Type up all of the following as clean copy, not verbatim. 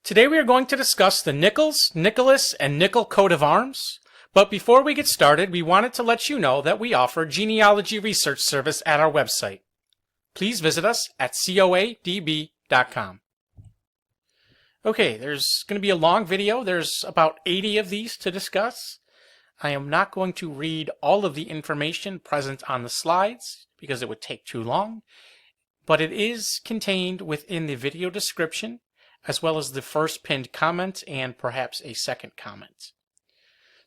Today we are going to discuss the Nichols, Nicholas, and Nicol coat of arms. But before we get started, we wanted to let you know that we offer genealogy research service at our website. Please visit us at coadb.com. Okay, there's going to be a long video. There's about 80 of these to discuss. I am not going to read all of the information present on the slides because it would take too long, but it is contained within the video description, as well as the first pinned comment and perhaps a second comment.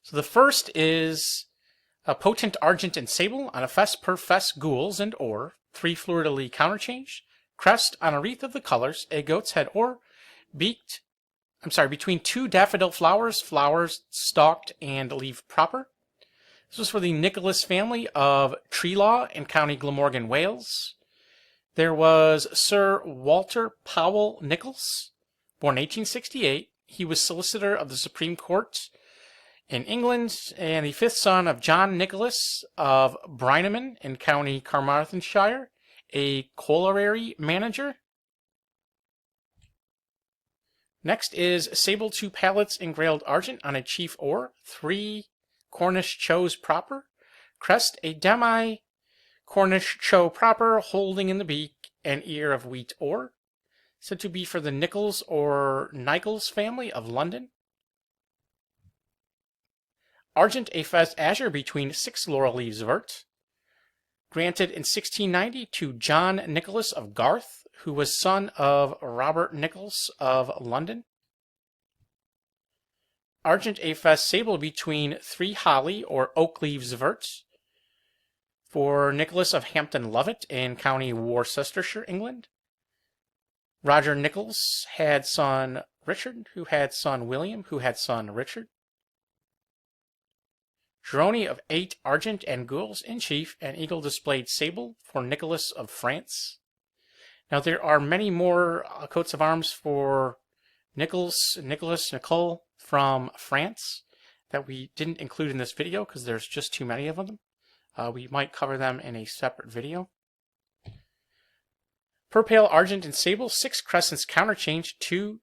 So the first is a potent Argent and Sable on a fesse per fesse gules and or, 3 fleur-de-lys counterchanged, crest on a wreath of the colors, a goat's head or, between 2 daffodil flowers stalked and leaf proper. This was for the Nicholas family of Trealaw in County Glamorgan, Wales. There was Sir Walter Powell Nicholas, born 1868. He was solicitor of the Supreme Court in England and the 5th son of John Nicholas of Brynamman in County Carmarthenshire, a colliery manager. Next is Sable 2 pallets engrailed Argent on a chief or, 3 Cornish chose proper, Crest a demi Cornish cho proper holding in the beak an ear of wheat or, said to be for the Nichols or Nycolls family of London. Argent a fesse azure between 6 laurel leaves vert, granted in 1690 to John Nicholas of Garth, who was son of Robert Nicholls of London. Argent a fesse sable between 3 holly or oak leaves vert, for Nicholas of Hampton Lovett in County Worcestershire, England. Roger Nichols had son Richard, who had son William, who had son Richard. Geroni of 8 Argent and gules in chief, an eagle displayed sable for Nicholas of France. Now there are many more coats of arms for Nichols, Nicholas, Nicol from France that we didn't include in this video because there's just too many of them. We might cover them in a separate video. Per pale Argent and Sable, 6 crescents counterchanged, 2,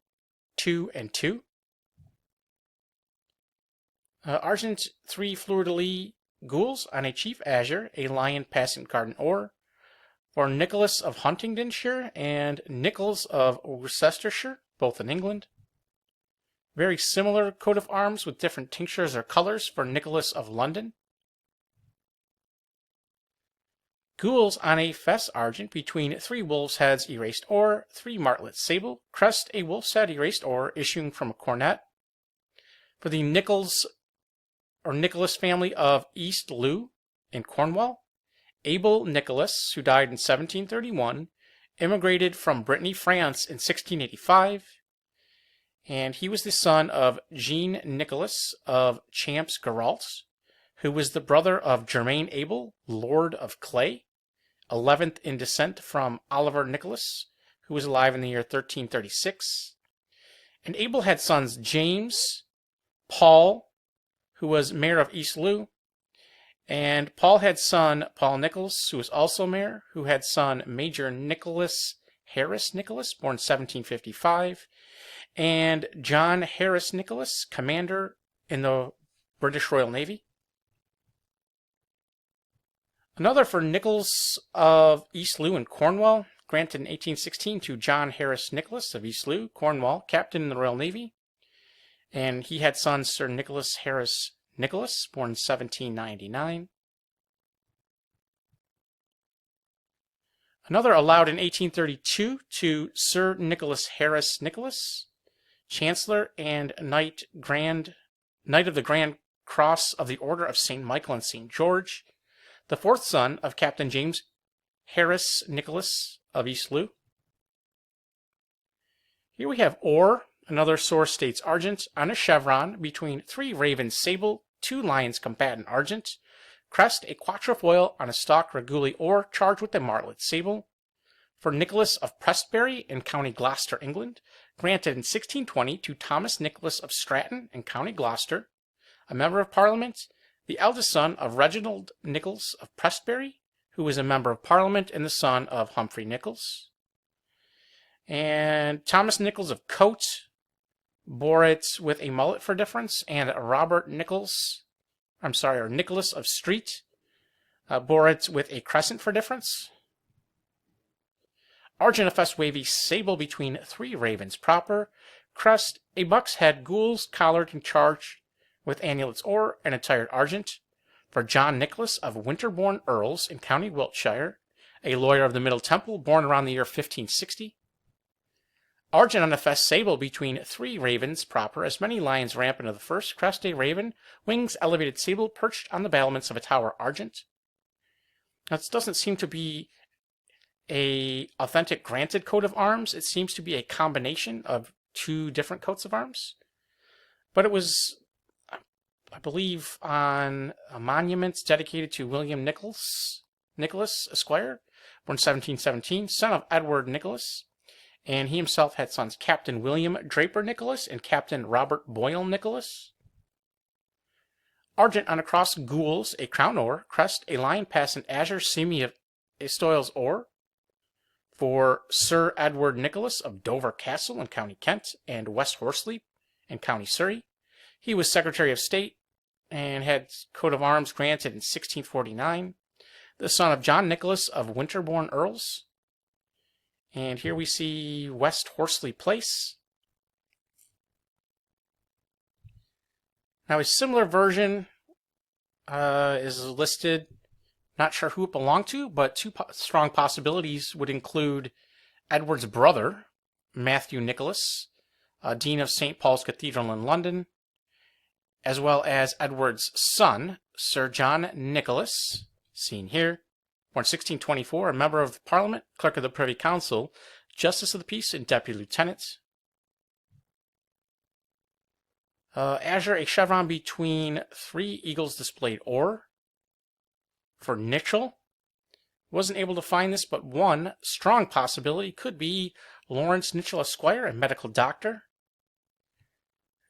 2, and 2. Argent 3 fleur-de-lys gules on a chief azure, a lion passant garden or, for Nicholas of Huntingdonshire and Nichols of Worcestershire, both in England. Very similar coat of arms with different tinctures or colors for Nicholas of London. Gules on a fesse Argent between 3 wolves' heads erased or, 3 martlets sable, crest a wolf's head erased or issuing from a cornet. For the Nichols or Nicholas family of East Lou in Cornwall, Abel Nicholas, who died in 1731, immigrated from Brittany, France in 1685, and he was the son of Jean Nicholas of Champs Geralt, who was the brother of Germain Abel, Lord of Clay, 11th in descent from Oliver Nicholas, who was alive in the year 1336. And Abel had sons James, Paul, who was mayor of East Lou, and Paul had son Paul Nichols, who was also mayor, who had son Major Nicholas Harris Nicholas, born 1755, and John Harris Nicholas, commander in the British Royal Navy. Another for Nichols of East Lou in Cornwall, granted in 1816 to John Harris Nicholas of East Lou, Cornwall, captain in the Royal Navy. And he had son Sir Nicholas Harris Nicholas, born 1799. Another allowed in 1832 to Sir Nicholas Harris Nicholas, Chancellor and Knight of the Grand Cross of the Order of St. Michael and St. George, the 4th son of Captain James Harris Nicholas of East Lou. Here we have or, another source states Argent, on a chevron between 3 ravens sable, 2 lions combatant Argent, crest a quatrefoil on a stalk reguli or charged with a martlet sable, for Nicholas of Prestbury in County Gloucester, England, granted in 1620 to Thomas Nicholas of Stratton in County Gloucester, a member of Parliament, the eldest son of Reginald Nichols of Prestbury, who was a member of Parliament and the son of Humphrey Nichols. And Thomas Nichols of Coate, bore it with a mullet for difference, and Robert Nichols of Street bore it with a crescent for difference. Argent a fess wavy sable between 3 ravens proper. Crest, a buck's head, gules, collared and charged with annulets or an attired argent. For John Nicholas of Winterbourne Earls in County Wiltshire, a lawyer of the Middle Temple, born around the year 1560. Argent on a fess sable between 3 ravens proper, as many lions rampant of the first. Crest, a raven, wings elevated sable, perched on the battlements of a tower argent. Now, this doesn't seem to be a authentic granted coat of arms. It seems to be a combination of 2 different coats of arms. But it was, I believe, on a monument dedicated to William Nichols, Esquire, born 1717, son of Edward Nicholas, and he himself had sons Captain William Draper Nicholas and Captain Robert Boyle Nicholas. Argent on a cross, gules, a crown or. Crest, a lion pass, an azure semi of estoils or. For Sir Edward Nicholas of Dover Castle in County Kent and West Horsley in County Surrey. He was Secretary of State and had coat of arms granted in 1649. The son of John Nicholas of Winterbourne Earls. And here we see West Horsley Place. Now a similar version is listed. Not sure who it belonged to, but 2 strong possibilities would include Edward's brother, Matthew Nicholas, Dean of St. Paul's Cathedral in London, as well as Edward's son, Sir John Nicholas, seen here, born 1624, a member of Parliament, Clerk of the Privy Council, Justice of the Peace, and Deputy Lieutenant. Azure, a chevron between 3 eagles displayed or. For Nicholl, wasn't able to find this, but one strong possibility could be Lawrence Nicholl Esquire, a medical doctor.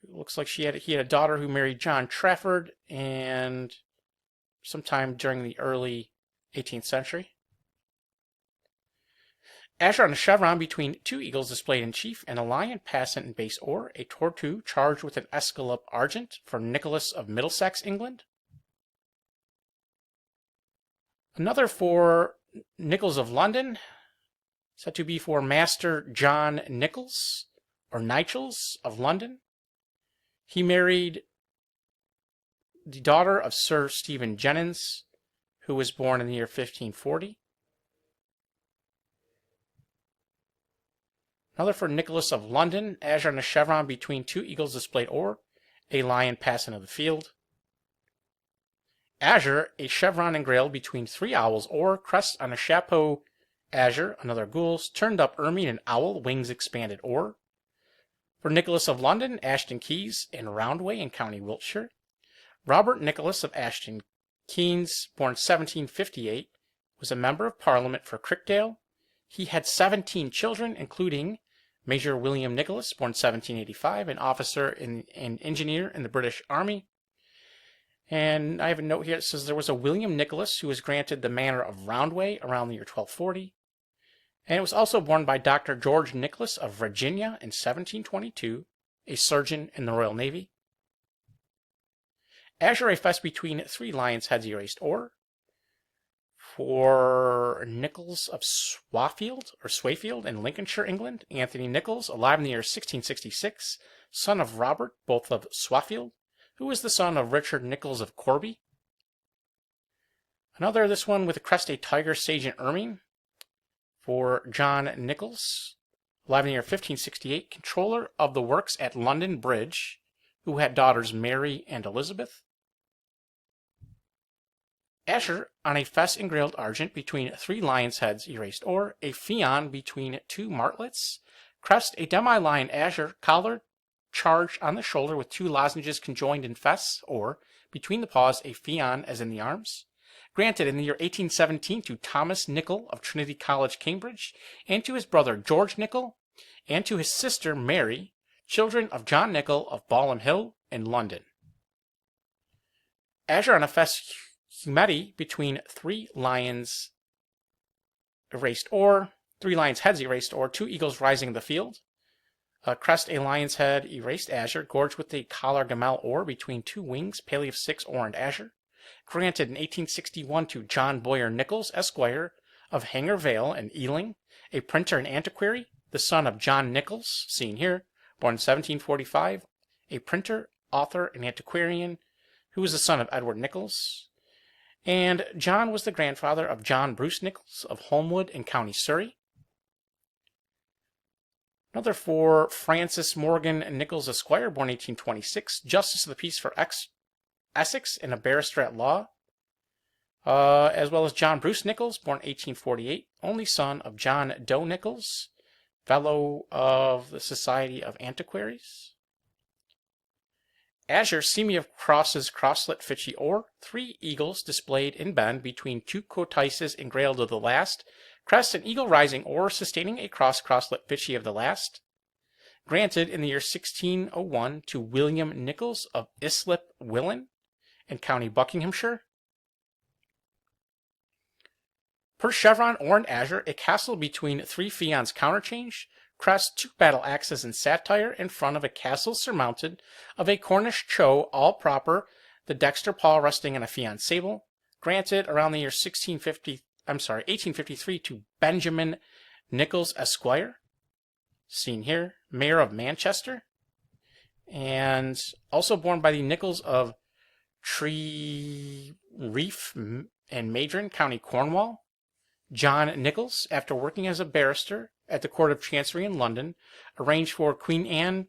It looks like he had a daughter who married John Trafford, and sometime during the early 18th century. Azure on a chevron between 2 eagles displayed in chief, and a lion passant in base or. A tortoise charged with an escallop argent for Nicholas of Middlesex, England. Another for Nichols of London, said to be for Master John Nichols, or Nycolls of London. He married the daughter of Sir Stephen Jennings, who was born in the year 1540. Another for Nicholas of London, azure on a chevron between 2 eagles displayed or. A lion passing of the field. Azure, a chevron engrailed between 3 owls or. Crest on a chapeau azure, another gules, turned up ermine and owl, wings expanded or. For Nicholas of London, Ashton Keys and Roundway in County Wiltshire. Robert Nicholas of Ashton Keys, born 1758, was a member of Parliament for Crickdale. He had 17 children, including Major William Nicholas, born 1785, an officer and engineer in the British Army. And I have a note here that says there was a William Nicholas who was granted the manor of Roundway around the year 1240. And it was also borne by Dr. George Nicholas of Virginia in 1722, a surgeon in the Royal Navy. Azure, a fess between 3 lions' heads erased or. For Nichols of Swayfield in Lincolnshire, England, Anthony Nichols, alive in the year 1666, son of Robert, both of Swaffield, who was the son of Richard Nichols of Corby. Another, this one with a crest, a tiger, sage, and ermine. For John Nichols, alive in the year 1568, controller of the works at London Bridge, who had daughters Mary and Elizabeth. Azure, on a fess engrailed argent between 3 lions' heads erased or. A phaeon between 2 martlets. Crest, a demi-lion azure, collared, charged on the shoulder with 2 lozenges conjoined in fess or. Between the paws, a phaeon as in the arms. Granted in the year 1817 to Thomas Nicholl of Trinity College, Cambridge, and to his brother George Nicholl, and to his sister Mary, children of John Nicholl of Balham Hill in London. Azure on a fess humeti between 3 lions erased or. 3 lions' heads erased or. 2 eagles rising in the field. Crest, a lion's head, erased azure, gorged with a collar gamel ore between two wings, paley of 6 ore and azure. Granted in 1861 to John Boyer Nichols, Esquire, of Hanger Vale and Ealing, a printer and antiquary, the son of John Nichols, seen here, born 1745, a printer, author, and antiquarian, who was the son of Edward Nichols. And John was the grandfather of John Bruce Nichols of Holmwood in County Surrey. Another for Francis Morgan Nichols, Esquire, born 1826, Justice of the Peace for Essex and a barrister at law, as well as John Bruce Nichols, born 1848, only son of John Doe Nichols, Fellow of the Society of Antiquaries. Azure, seamy of crosses, crosslet fichy ore, 3 eagles displayed in bend between 2 codices engrailed of the last, crest and eagle rising ore sustaining a crosslet fichy of the last. Granted in the year 1601 to William Nichols of Islip Willen in County Buckinghamshire. Per chevron ore and azure, a castle between 3 fians counterchanged, crest, 2 battle axes and satire in front of a castle surmounted of a Cornish cho, all proper, the dexter paw resting on a fian sable. Granted around the year 1853 to Benjamin Nichols, Esquire, seen here, mayor of Manchester, and also born by the Nichols of Trealaw and Madron, County Cornwall. John Nichols, after working as a barrister at the Court of Chancery in London, arranged for a Queen Anne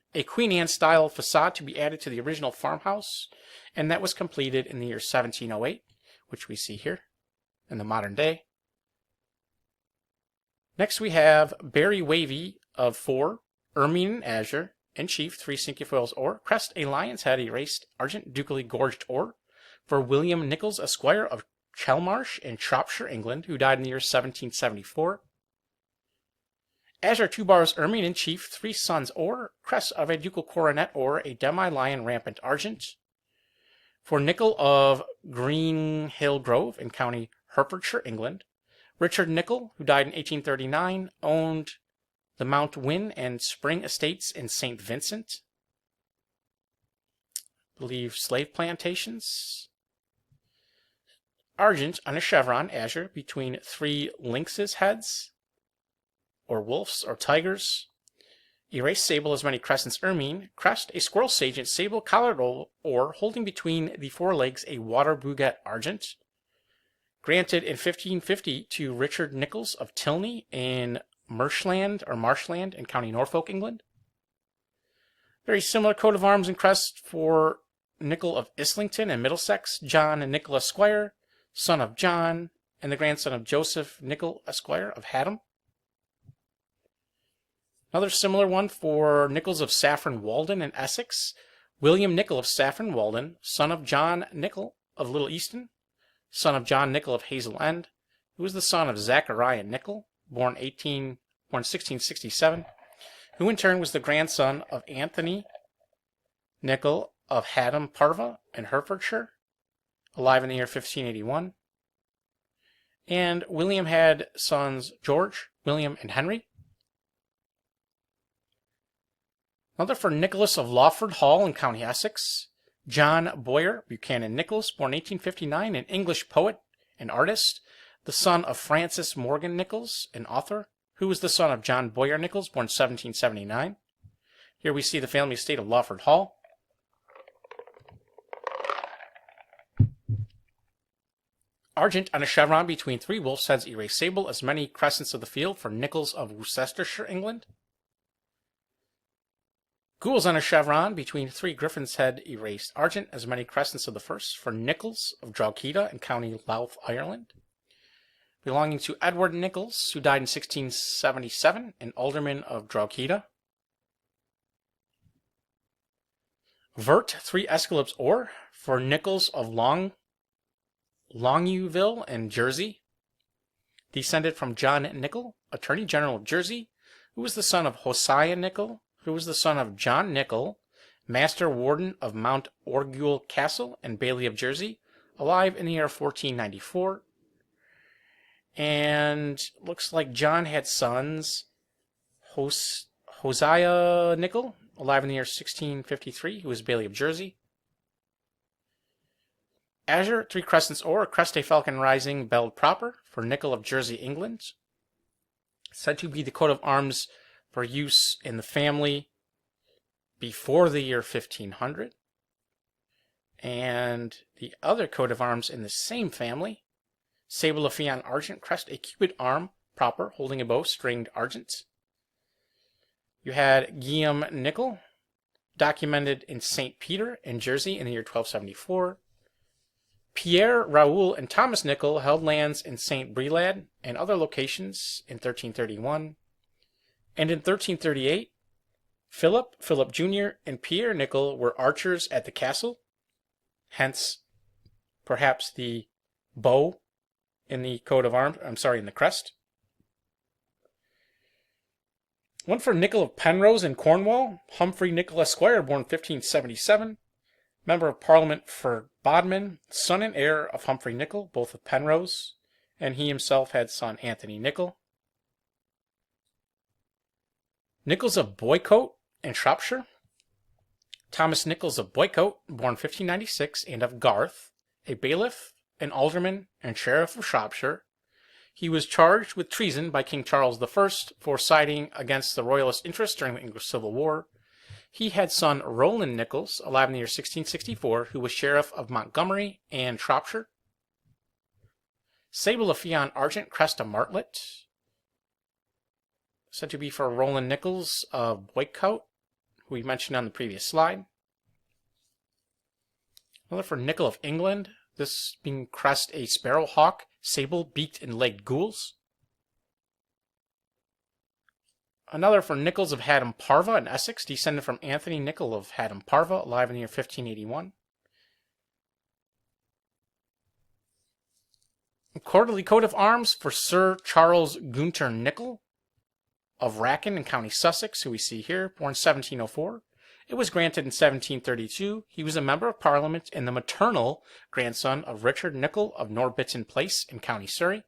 style facade to be added to the original farmhouse, and that was completed in the year 1708, which we see here in the modern day. Next we have Barry Wavy of 4, ermine and azure, in chief 3 cinquefoils ore, crest a lion's head erased argent ducally gorged ore, for William Nichols, Esquire of Chelmarsh in Shropshire, England, who died in the year 1774. Azure 2 bars ermine in chief 3 suns ore, crest of a ducal coronet ore, a demi-lion rampant argent. For Nicholl of Greenhill Grove in County Hertfordshire, England, Richard Nicholl, who died in 1839, owned the Mount Wynne and Spring estates in St. Vincent. I believe slave plantations. Argent on a chevron, azure, between 3 lynxes' heads, or wolves, or tigers. Erased sable as many crescents ermine. Crest, a squirrel sagent, sable collared ore, holding between the 4 legs a water bouget argent. Granted in 1550 to Richard Nichols of Tilney in Marshland in County Norfolk, England. Very similar coat of arms and crest for Nicholl of Islington in Middlesex, John Nicholl, Esquire, son of John, and the grandson of Joseph Nicholl, Esquire of Haddam. Another similar one for Nichols of Saffron Walden in Essex, William Nicholl of Saffron Walden, son of John Nicholl of Little Easton, son of John Nicholl of Hazel End, who was the son of Zachariah Nicholl, born 1667, who in turn was the grandson of Anthony Nicholl of Haddam Parva in Hertfordshire, alive in the year 1581. And William had sons George, William, and Henry. Another for Nicholas of Lawford Hall in County Essex, John Boyer Buchanan Nichols, born 1859, an English poet and artist, the son of Francis Morgan Nichols, an author, who was the son of John Boyer Nichols, born 1779. Here we see the family estate of Lawford Hall. Argent on a chevron between 3 wolf's heads erased sable as many crescents of the field for Nichols of Worcestershire, England. Gules on a chevron between 3 griffin's head erased argent as many crescents of the first for Nichols of Drogheda in County Louth, Ireland. Belonging to Edward Nichols, who died in 1677, an alderman of Drogheda. Vert 3 escallops ore for Nichols of Longuville and Jersey, descended from John Nicholl, Attorney General of Jersey, who was the son of Hosiah Nicholl, who was the son of John Nicholl, Master Warden of Mount Orguel Castle and Bailey of Jersey, alive in the year 1494. And looks like John had sons, Hosea Nicholl, alive in the year 1653, who was Baillie of Jersey. Azure, 3 crescents or crest a falcon rising, belled proper, for Nicholl of Jersey, England. Said to be the coat of arms for use in the family before the year 1500. And the other coat of arms in the same family, Sable of Argent, crest a cupid arm, proper, holding a bow, stringed argent. You had Guillaume Nicholl, documented in St. Peter in Jersey in the year 1274. Pierre, Raoul, and Thomas Nicholl held lands in St. Brelad and other locations in 1331. And in 1338, Philip Jr., and Pierre Nicholl were archers at the castle, hence perhaps the bow in the coat of arms, in the crest. One for Nicholl of Penrose in Cornwall, Humphrey Nicholl Esquire, born 1577, Member of Parliament for Bodmin, son and heir of Humphrey Nicholl, both of Penrose, and he himself had son Anthony Nicholl. Nichols of Boycote in Shropshire, Thomas Nichols of Boycote, born 1596, and of Garth, a bailiff, an alderman, and sheriff of Shropshire. He was charged with treason by King Charles I for siding against the royalist interests during the English Civil War. He had son Roland Nichols, alive in the year 1664, who was sheriff of Montgomery and Shropshire. Sable of Argent, crest a martlet, said to be for Roland Nichols of Boycote, who we mentioned on the previous slide. Another for Nicholl of England, this being crest a sparrowhawk, sable, beaked, and legged gules. Another for Nichols of Haddam Parva in Essex, descended from Anthony Nicholl of Haddam Parva, alive in the year 1581. A quarterly coat of arms for Sir Charles Gunter Nicholl of Wracken in County Sussex, who we see here, born 1704. It was granted in 1732. He was a member of Parliament and the maternal grandson of Richard Nicholl of Norbiton Place in County Surrey.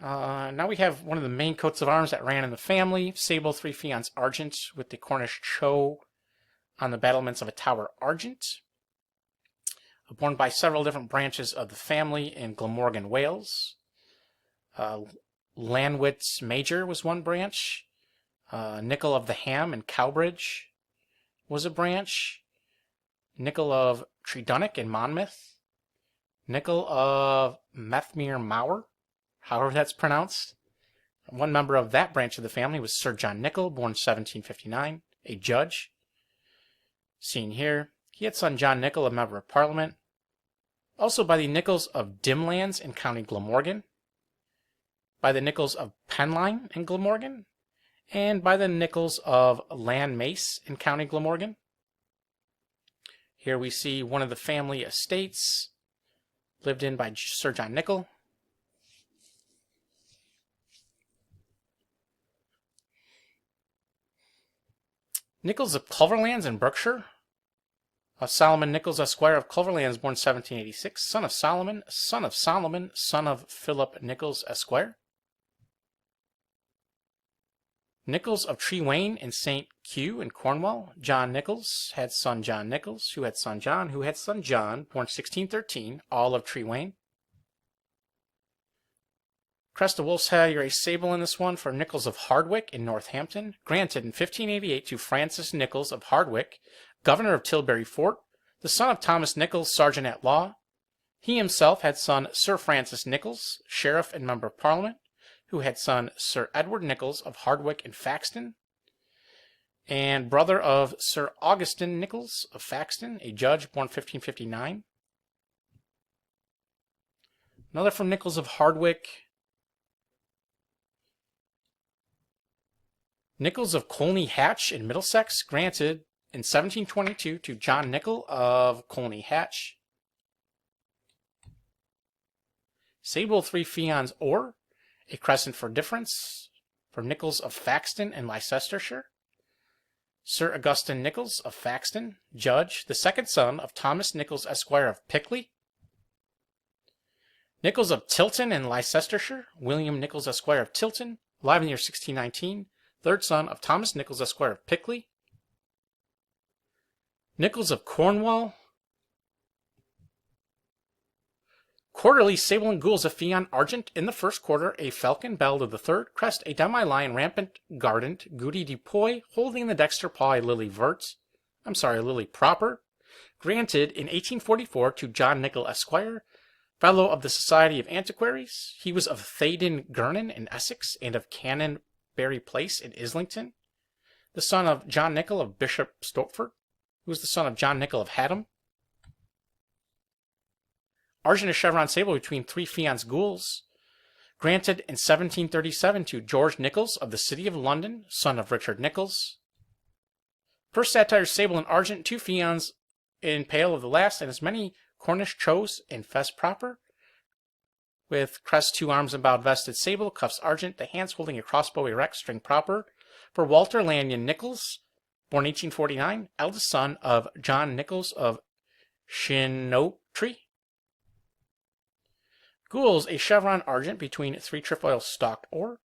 Now we have one of the main coats of arms that ran in the family, Sable 3 Fians Argent, with the Cornish Cho on the battlements of a tower Argent. Borne by several different branches of the family in Glamorgan, Wales. Lanwit's Major was one branch. Nicholl of the Ham in Cowbridge was a branch. Nicholl of Tredunnach in Monmouth. Nicholl of Methmere Mower, however that's pronounced. One member of that branch of the family was Sir John Nicholl, born 1759, a judge. Seen here, he had son John Nicholl, a member of Parliament. Also by the Nichols of Dimlands in County Glamorgan. By the Nichols of Penline in Glamorgan. And by the Nichols of Landmace in County Glamorgan. Here we see one of the family estates lived in by Sir John Nicholl. Nichols of Culverlands in Berkshire. Solomon Nichols, Esquire of Culverlands, born 1786, son of Solomon, son of Solomon, son of Philip Nichols, Esquire. Nichols of Trewain in St. Kew in Cornwall. John Nichols had son John Nichols, who had son John, who had son John, born 1613, all of Trewain. Crest of Wolf's Head, you're a sable in this one for Nichols of Hardwick in Northampton, granted in 1588 to Francis Nichols of Hardwick, governor of Tilbury Fort, the son of Thomas Nichols, sergeant at law. He himself had son Sir Francis Nichols, sheriff and member of Parliament, who had son Sir Edward Nichols of Hardwick and Faxton, and brother of Sir Augustine Nichols of Faxton, a judge born 1559. Another from Nichols of Hardwick. Nichols of Colney Hatch in Middlesex, granted in 1722 to John Nicholl of Colney Hatch. Sable 3 Fians Or, a crescent for difference, for Nichols of Faxton and Leicestershire. Sir Augustine Nichols of Faxton, judge, the second son of Thomas Nichols, Esquire of Pickley. Nichols of Tilton in Leicestershire, William Nichols, Esquire of Tilton, alive in the year 1619, third son of Thomas Nichols, Esquire of Pickley. Nichols of Cornwall. Quarterly, Sable and Gules of Fion Argent. In the first quarter, a falcon belled of the third. Crest, a demi-lion rampant gardent. Goody depoy, holding in the dexter paw a lily lily proper. Granted in 1844 to John Nichols, Esquire, Fellow of the Society of Antiquaries. He was of Thaden Gernan in Essex and of Canonbury Place in Islington. The son of John Nichols of Bishop Stopford, who was the son of John Nichols of Haddam. Argent, a chevron sable between three fians gules. Granted in 1737 to George Nichols of the City of London, son of Richard Nichols. First satire sable and argent, two fians in pale of the last, and as many Cornish chose in fesse proper, with crest, two arms about vested sable, cuffs argent, the hands holding a crossbow erect, string proper. For Walter Lanyon Nichols, born 1849, eldest son of John Nichols of Shinoptree. Gules, a chevron argent between three trefoil stalked or.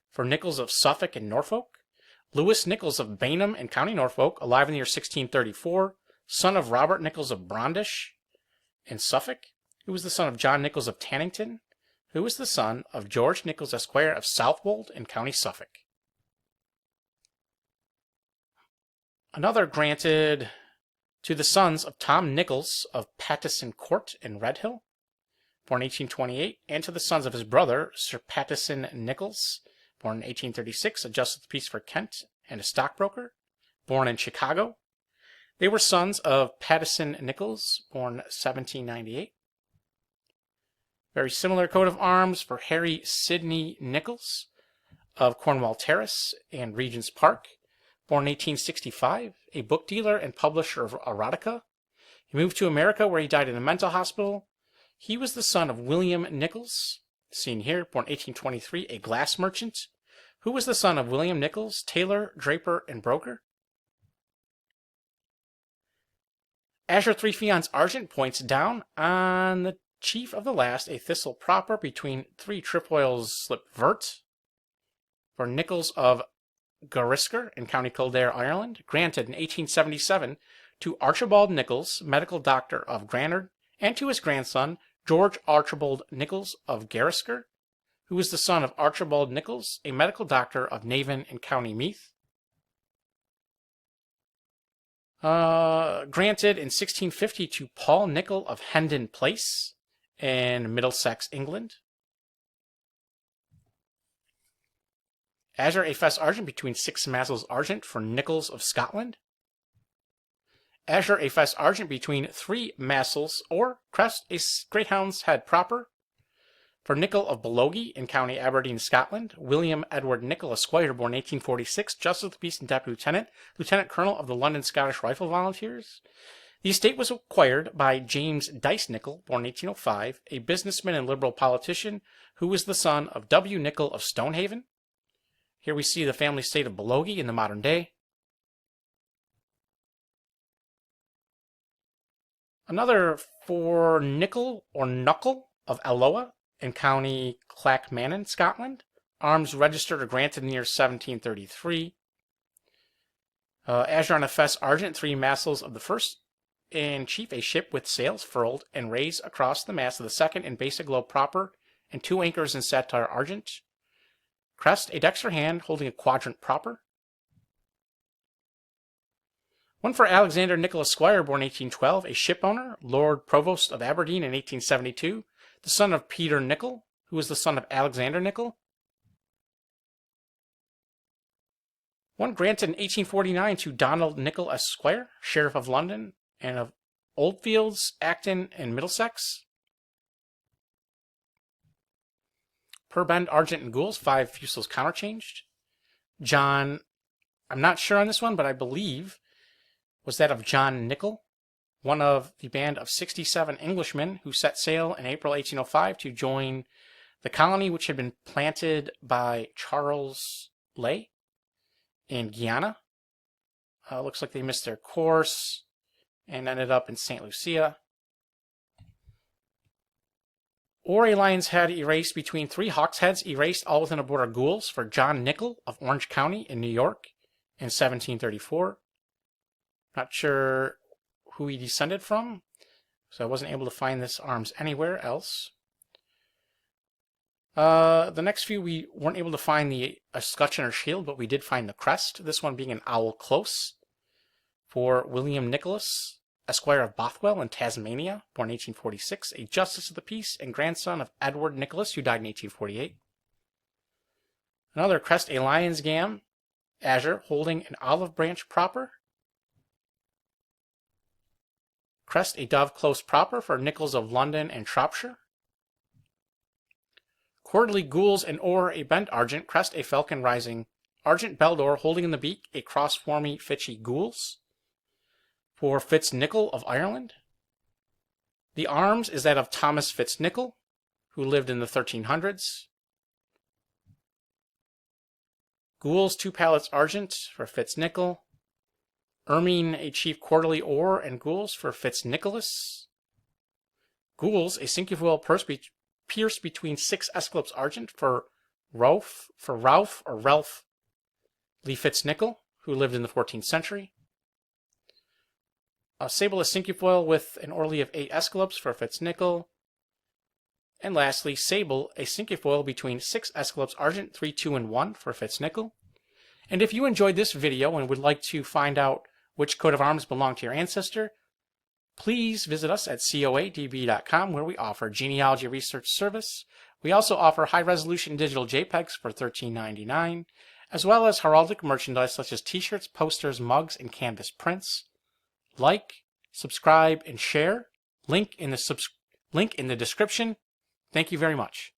For Nichols of Suffolk and Norfolk. Lewis Nichols of Bainham in County Norfolk, alive in the year 1634, son of Robert Nicholls of Brandish in Suffolk, who was the son of John Nichols of Tannington, who was the son of George Nichols, Esquire of Southwold in County Suffolk. Another granted to the sons of Tom Nichols of Pattison Court in Redhill, born 1828, and to the sons of his brother, Sir Pattison Nichols, born 1836, a justice of the peace for Kent and a stockbroker, born in Chicago. They were sons of Pattison Nichols, born 1798. Very similar coat of arms for Harry Sidney Nichols of Cornwall Terrace and Regent's Park, born 1865, a book dealer and publisher of erotica. He moved to America where he died in a mental hospital. He was the son of William Nichols, seen here, born 1823, a glass merchant, who was the son of William Nichols, tailor, draper, and broker. Azure three fians argent points down on the chief of the last, a thistle proper between three trefoils slip vert. For Nichols of Garisker in County Kildare, Ireland, granted in 1877 to Archibald Nichols, medical doctor of Granard, and to his grandson, George Archibald Nichols of Garisker, who was the son of Archibald Nichols, a medical doctor of Navan in County Meath. Granted in 1650 to Paul Nicholl of Hendon Place in Middlesex, England. Azure, a fesse argent between six massels argent for Nichols of Scotland. Azure, a fesse argent between three massels or crest, a greyhound's head proper. For Nicholl of Bologie in County Aberdeen, Scotland. William Edward Nicholl, Esquire, born 1846, Justice of the Peace and Deputy Lieutenant, Lieutenant Colonel of the London Scottish Rifle Volunteers. The estate was acquired by James Dyce Nicholl, born 1805, a businessman and liberal politician who was the son of W. Nicholl of Stonehaven. Here we see the family estate of Bologie in the modern day. Another for Nicholl or Knuckle of Alloa in County Clackmannan, Scotland. Arms registered or granted in the year 1733. Azure on a fesse argent, three massels of the first, and chief a ship with sails furled and raised across the mast of the second in basic globe proper, and two anchors in satire argent. Crest, a dexter hand holding a quadrant proper. One for Alexander Nicholl, Esquire, born 1812, a shipowner, Lord Provost of Aberdeen in 1872, the son of Peter Nicholl, who was the son of Alexander Nicholl. One granted in 1849 to Donald Nicholl, Esquire, Sheriff of London, and of Oldfields, Acton, and Middlesex. Purbend, Argent, and Gules, 5 fusils counterchanged. John, I'm not sure on this one, but I believe was that of John Nicol, one of the band of 67 Englishmen who set sail in April 1805 to join the colony which had been planted by Charles Lay in Guyana. Looks like they missed their course and ended up in St. Lucia. or a lion's head erased between 3 hawk's heads erased all within a border of gules for John Nichols of Orange County in New York in 1734. Not sure who he descended from, so I wasn't able to find this arms anywhere else. The next few we weren't able to find the escutcheon or shield, but we did find the crest, this one being an owl close for William Nicholas, Esquire of Bothwell in Tasmania, born 1846, a justice of the peace and grandson of Edward Nicholas, who died in 1848. Another crest, a lion's gam, azure, holding an olive branch proper. Crest, a dove close proper for Nichols of London and Shropshire. Quarterly gules and or a bent argent, crest, a falcon rising, argent beldor, holding in the beak a cross-formy fitchy gules for Fitz-Nicholas of Ireland. The arms is that of Thomas Fitz-Nicholas, who lived in the 1300s. Gules, 2 pallets argent for Fitz-Nicholas. Ermine, a chief quarterly or and gules for Fitz-Nicholas. Gules, a cinquefoil pierced between 6 escalopes argent for Ralph Lee Fitz-Nicholas, who lived in the 14th century. Sable, a cinquefoil with an orly of 8 escalopes for Fitz-Nicholas. And lastly, Sable, a cinquefoil between 6 escalopes argent, 3, 2, and 1 for Fitz-Nicholas. And if you enjoyed this video and would like to find out which coat of arms belonged to your ancestor, please visit us at coadb.com, where we offer genealogy research service. We also offer high-resolution digital JPEGs for $13.99, as well as heraldic merchandise such as t-shirts, posters, mugs, and canvas prints. Like, subscribe, and share. Link in the description. Thank you very much.